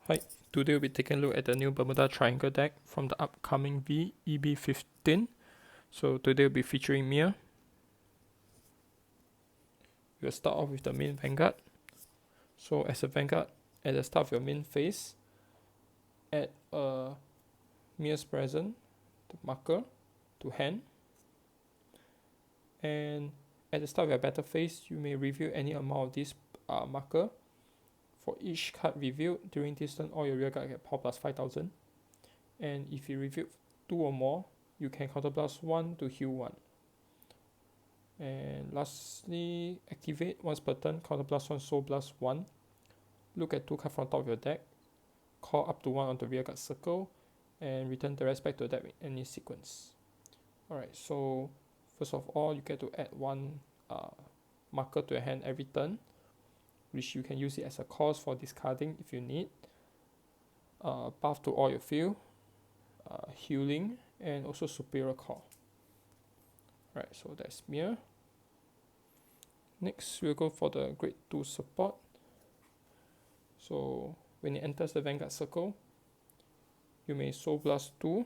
Hi, today we'll be taking a look at the new Bermuda Triangle deck from the upcoming VG-V-EB15. So today we'll be featuring Meer. We'll start off with the main Vanguard. So as a Vanguard, at the start of your main phase, add a Meer's present, the marker, to hand. And at the start of your battle phase, you may reveal any amount of this marker. For each card revealed during this turn, all your rear guard get power plus 5000. And if you reveal 2 or more, you can counter blast 1 to heal 1. And lastly, activate once per turn, counter blast 1, soul blast 1. Look at 2 cards from top of your deck, call up to 1 on the rear guard circle, and return the rest back to the deck in any sequence. Alright, so first of all, you get to add 1 marker to your hand every turn, which you can use it as a cost for discarding if you need. Buff to all your field, healing, and also superior call. Right, so that's Meer. Next, we'll go for the grade 2 support. So when it enters the Vanguard circle, you may Soul Blast 2,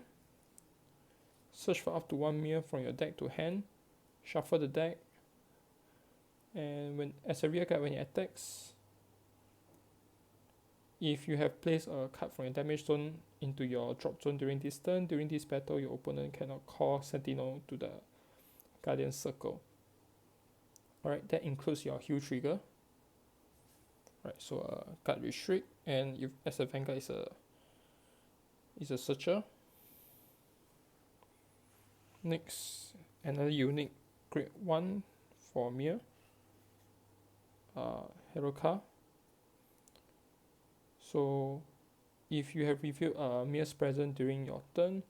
search for up to 1 Meer from your deck to hand, shuffle the deck, and as a rear guard when it attacks, if you have placed a card from your damage zone into your drop zone during this turn, during this battle your opponent cannot call Sentinel to the Guardian circle. Alright, that includes your heal trigger. Right, so guard restrict, and if as a Vanguard is a searcher. Next, another unique grade 1 for Meer. Hero card. So if you have revealed a Meer's present during your turn,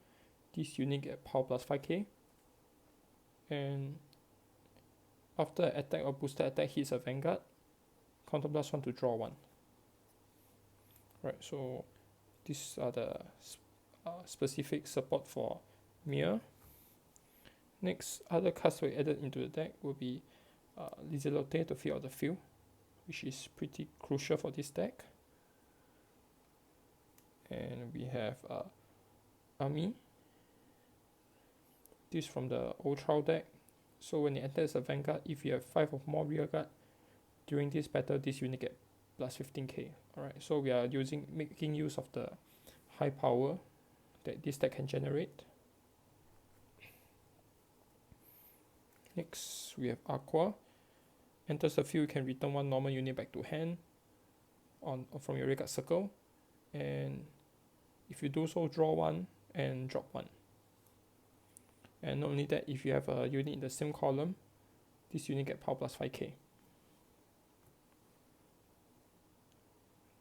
this unit get power plus 5k, and after an attack or boosted attack hits a Vanguard, counter blast 1 to draw 1. Right, so these are the specific support for Meer. Next, other cards we added into the deck will be Lizelote to fill out the field, which is pretty crucial for this deck. And we have Ami. This from the old trial deck. So when it enters a Vanguard, if you have 5 or more rear guard during this battle, this unit get plus 15k. Alright, so we are making use of the high power that this deck can generate. Next, we have Aqua. Enters the field, you can return 1 normal unit back to hand from your rear guard circle, and if you do so, draw 1 and drop 1. And not only that, if you have a unit in the same column, this unit get power plus 5k.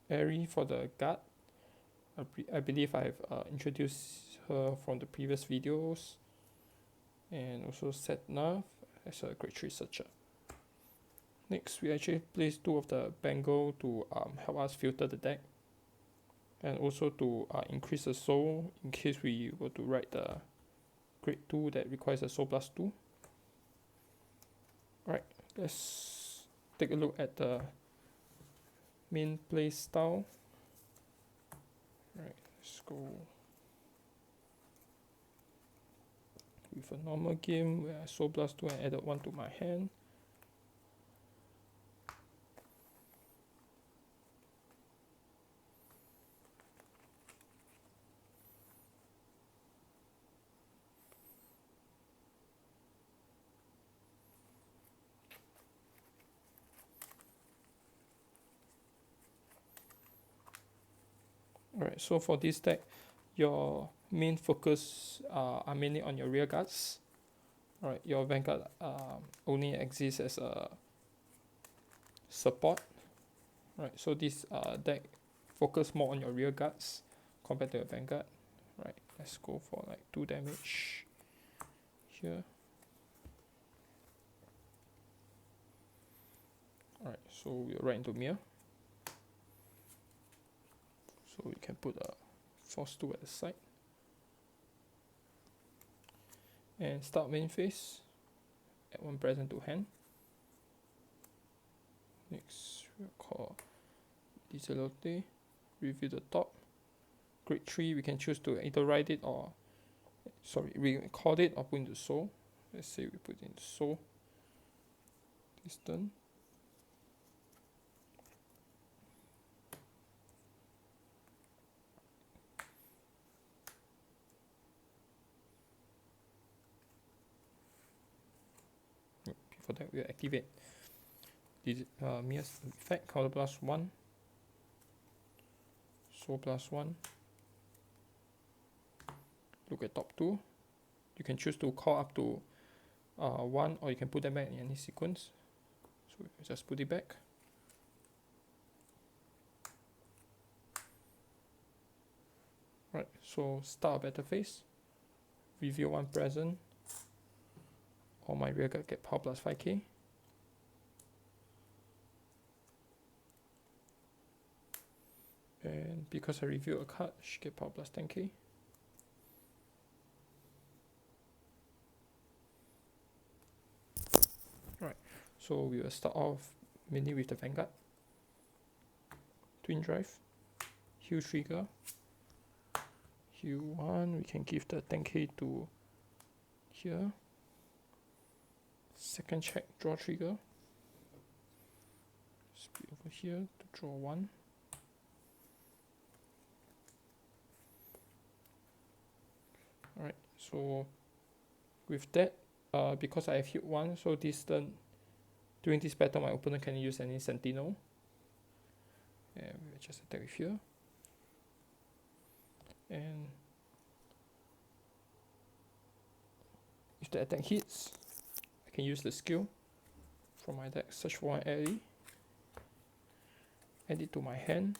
Airy for the guard. I believe I've introduced her from the previous videos. And also Setnav as a grade 3 searcher. Next, we actually placed 2 of the Bangle to help us filter the deck, and also to increase the soul in case we were to write the grade 2 that requires a soul plus 2. Alright, let's take a look at the main play style. Alright, let's go with a normal game where I soul blast 2 and added 1 to my hand. Alright, so for this deck, your main focus are mainly on your rear guards. Alright, your Vanguard only exists as a support. Right, so this deck focus more on your rear guards compared to your Vanguard. Right, let's go for like 2 damage here. Alright, so we'll right into Meer. So we can put a Force 2 at the side. And start main phase. Add 1 present to hand. Next, we'll call Lizelote. review the top. Grade 3, we can choose to either write it or, record it or put into so. Let's say we put it into so. Distance. Before that, we'll activate this Meer's effect, color +1, so +1. Look at top 2. You can choose to call up to 1, or you can put them back in any sequence. So we just put it back. Right, so start a better phase. Reveal 1 present. All my rear guard get power plus 5k. And because I reveal a card, she get power plus 10k. Right, so we will start off mainly with the Vanguard. Twin drive, heal trigger. Heal 1, we can give the 10k to here. Second check, draw trigger. Speed over here to draw 1. Alright, so with that, because I have hit 1, so this turn, during this battle, my opponent can use any sentinel. And we'll just attack with here. And if the attack hits, I can use the skill from my deck, search for one ally, add it to my hand,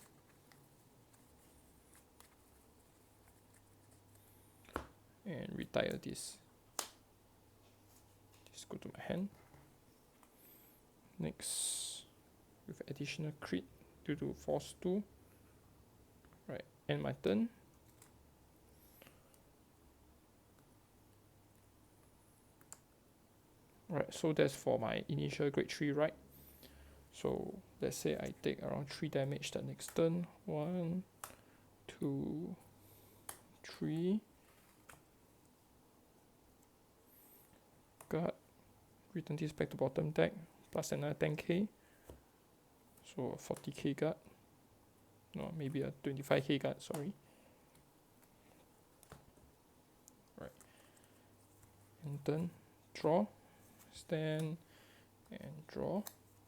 and retire this. Just go to my hand. Next, with additional crit due to force 2. Right, end my turn. Right, so that's for my initial grade 3, right? So let's say I take around 3 damage the next turn. 1, 2, 3. Guard. Return this back to bottom deck. Plus another 10k. So 40k guard. No, maybe a 25k guard, sorry. Right. And turn. Draw. Stand and draw.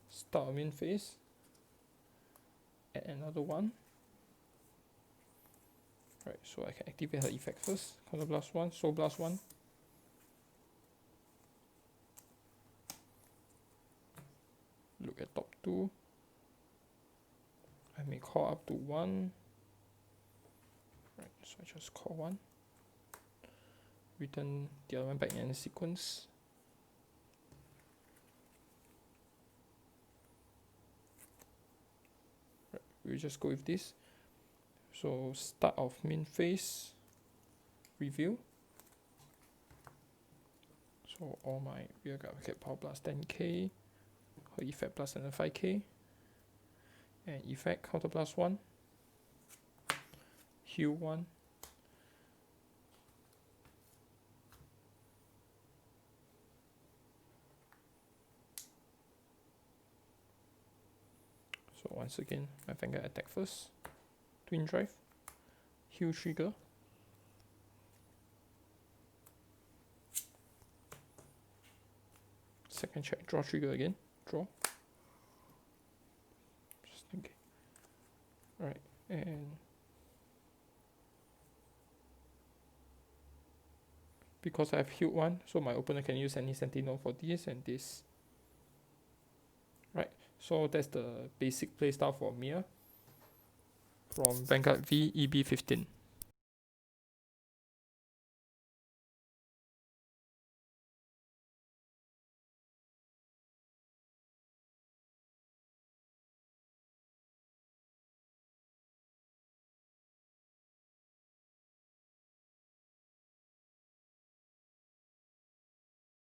Start a main phase. Add another 1. Right, so I can activate her effect first. Color +1, so +1. Look at top 2. I may call up to 1. Right, so I just call 1. Return the other one back in any sequence. We'll just go with this. So start of main phase, review. So all my rear guard will get power plus 10k, her effect plus another 5k, and effect counter +1, heal 1. So once again, my Vanguard attack first. Twin drive. Heal trigger. Second check, draw trigger again. Draw. Just thinking. Alright, and because I have healed 1, so my opponent can use any sentinel for this and this. Right, so that's the basic playstyle for Meer from Vanguard VG-V-EB15.